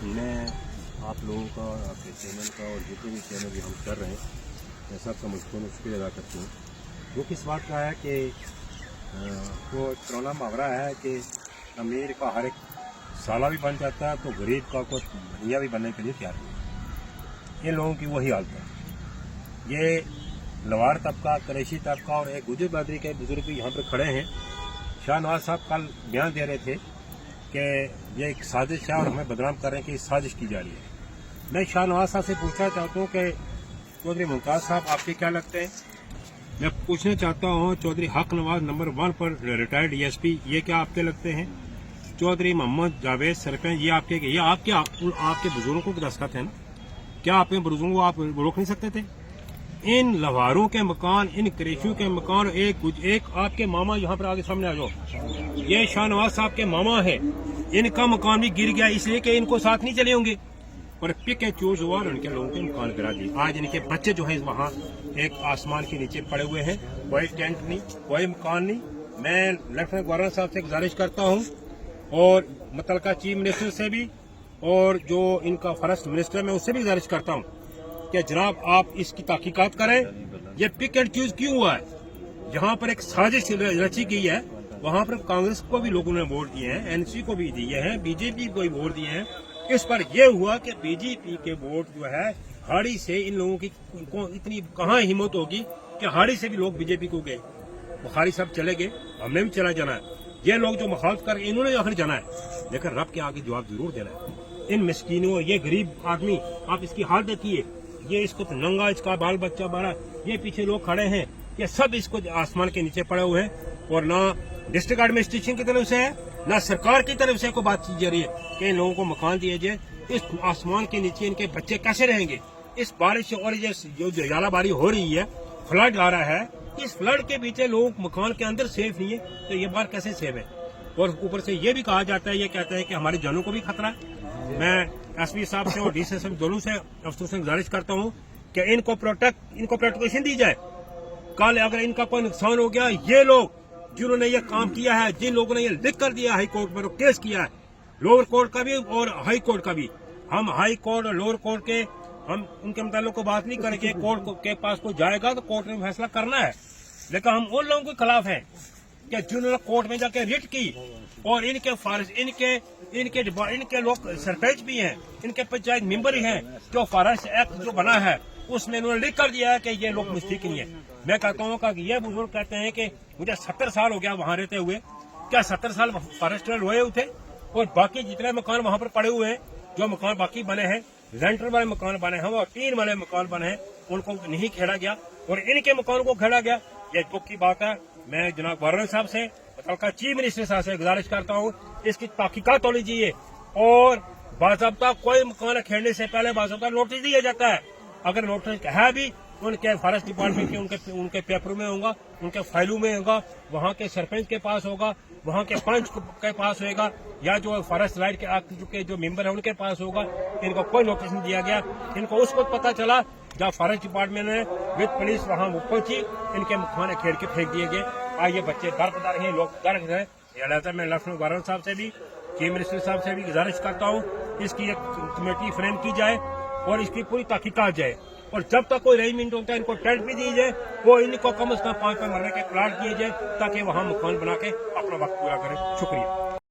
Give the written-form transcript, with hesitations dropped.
मैं आप लोगों का और आपके चैनल का और जितने भी चैनल भी हम कर रहे हैं मैं सबका मुझको शुक्रिया अदा करती हूँ। वो किस बात का है कि वो पुराना मुहावरा है कि अमीर का हर एक साला भी बन जाता है तो गरीब का कोई भैया भी बनने के लिए तैयार नहीं है। इन लोगों की वही हालत है। ये लवार तबका, करेशी तबका और एक गुजर बदरी के बुजुर्ग भी यहाँ पर खड़े हैं। शाहनवाज साहब कल बयान दे रहे थे कि ये एक साजिश है और हमें बदनाम कर रहे हैं कि साजिश की जा रही है। मैं शाहनवाज साहब से पूछना चाहता हूँ कि चौधरी मुमताज साहब आपके क्या लगते हैं? मैं पूछना चाहता हूँ चौधरी हक नवाज नंबर 1 पर रिटायर्ड डीएसपी, ये क्या आपके लगते हैं? चौधरी मोहम्मद जावेद सरपंच, ये आपके बुजुर्गों को दस्तखत है ना? क्या आपके बुजुर्गों को आप रोक नहीं सकते थे? इन लवारों के मकान, इन करेशियों के मकान, एक आपके मामा यहाँ पर आगे सामने आ जाओ, ये शाहनवाज साहब के मामा है, इनका मकान भी गिर गया इसलिए कि इनको साथ नहीं चले होंगे और पिक एंड चूज हुआ और उनके लोगों के मकान गिरा दिए। आज इनके बच्चे जो है वहाँ एक आसमान के नीचे पड़े हुए हैं, कोई टेंट नहीं, कोई मकान नहीं। मैं लेफ्टिनेंट गवर्नर साहब से गुजारिश करता हूँ और मुतलका चीफ मिनिस्टर से भी और जो इनका फॉरेस्ट मिनिस्टर है मैं उससे भी गुजारिश करता हूँ कि जनाब आप इसकी तहकीकात करें। ये पिक एंड चूज क्यों हुआ है? जहाँ पर एक साजिश रची गई है वहाँ पर कांग्रेस को भी लोगों ने वोट दिए हैं, एनसी को भी दिए हैं, बीजेपी को भी वोट दिए हैं। इस पर यह हुआ कि बीजेपी के वोट जो है हाड़ी से इन लोगों की इतनी कहाँ हिम्मत होगी कि हाड़ी से भी लोग बीजेपी को गए। बुखारी साहब चले गए, हमने भी चला जाना है। ये लोग जो मुखालफ कर इन्होंने आखिर जाना है, लेकिन रब के आगे जवाब जरूर देना है। इन मिस्कीनों, ये गरीब आदमी, आप इसकी हालत देखिए, ये इसको तो नंगा, इसका बाल बच्चा बारा, ये पीछे लोग खड़े हैं, ये सब इसको आसमान के नीचे पड़े हुए हैं और ना डिस्ट्रिक्ट एडमिनिस्ट्रेशन की तरफ से है ना सरकार की तरफ से कोई बात की जा रही है कि इन लोगों को मकान दिए जाए। इस आसमान के नीचे इनके बच्चे कैसे रहेंगे? इस बारिश और जो जालाबारी हो रही है, फ्लड आ रहा है, इस फ्लड के पीछे लोग मकान के अंदर सेफ नहीं है तो ये बार कैसे सेफ है? और ऊपर से ये भी कहा जाता है, ये कहते हैं कि हमारी जानों को भी खतरा है। मैं एसपी साहब से और डीसी साहब दोनों से अफसरों से गुजारिश करता हूँ कि इनको प्रोटेक्शन दी जाए। कल अगर इनका कोई नुकसान हो गया, ये लोग जिन्होंने ये काम किया है, जिन लोगों ने ये लिख कर दिया हाई कोर्ट में केस किया है, लोअर कोर्ट का भी और हाई कोर्ट का भी, हम हाई कोर्ट और लोअर कोर्ट के हम उनके मुताबिक को बात नहीं करेंगे। कोर्ट के पास को जाएगा तो कोर्ट में फैसला करना है, लेकिन हम उन लोगों के खिलाफ हैं कि जिन्होंने कोर्ट में जाके रिट की और इनके लोग सरपंच भी हैं, इनके पंचायत मेंबर ही हैं, जो फॉरेस्ट एक्ट जो बना है उसमें इन्होंने लिख कर दिया है कि ये लोग मिस्टेक नहीं है। मैं कहता हूँ कि ये बुजुर्ग कहते हैं कि मुझे 70 साल हो गया वहाँ रहते हुए, क्या 70 साल फॉरेस्ट रोए थे? और बाकी जितने मकान वहाँ पर पड़े हुए हैं, जो मकान बाकी बने हैं, रेंटर वाले मकान बने हैं और टीन वाले मकान बने हैं, उनको नहीं खेड़ा गया और इनके मकान को खेड़ा गया। ये दुख की बात है। मैं जनाब गवर्नर साहब से, मुतलका चीफ मिनिस्टर साहब से गुजारिश करता हूँ इसकी तहकीकात हो लीजिए और बाज़ाब्ता कोई मकान खेड़ने से पहले बाज़ाब्ता नोटिस दिया जाता है। अगर नोटिस है भी उनके फॉरेस्ट डिपार्टमेंट के उनके पेपर में होगा, उनके फाइलों में होगा, वहाँ के सरपंच के पास होगा, वहाँ के पंच के पास होगा या जो फॉरेस्ट राइट के एक्ट के जो मेंबर है उनके पास होगा। इनको कोई नोटिस नहीं दिया गया। इनको उस वक्त पता चला जब फॉरेस्ट डिपार्टमेंट ने विद पुलिस वहाँ पहुंची, इनके मकान खेड़ के फेंक दिए गए। आज ये बच्चे दरबदर हैं, लोग दर्द हैं। लिहाजा मैं लेफ्टिनेंट गवर्नर साहब से भी, चीफ मिनिस्टर साहब से भी गुजारिश करता हूँ इसकी एक कमेटी फ्रेम की जाए और इसकी पूरी तहकीकात जाए और जब तक कोई अरेंजमेंट होता है इनको टेंट भी दी जाए, वो इनको कम से कम 5 मरने के प्लाट किए जाए ताकि वहाँ मकान बना के अपना वक्त पूरा करें। शुक्रिया।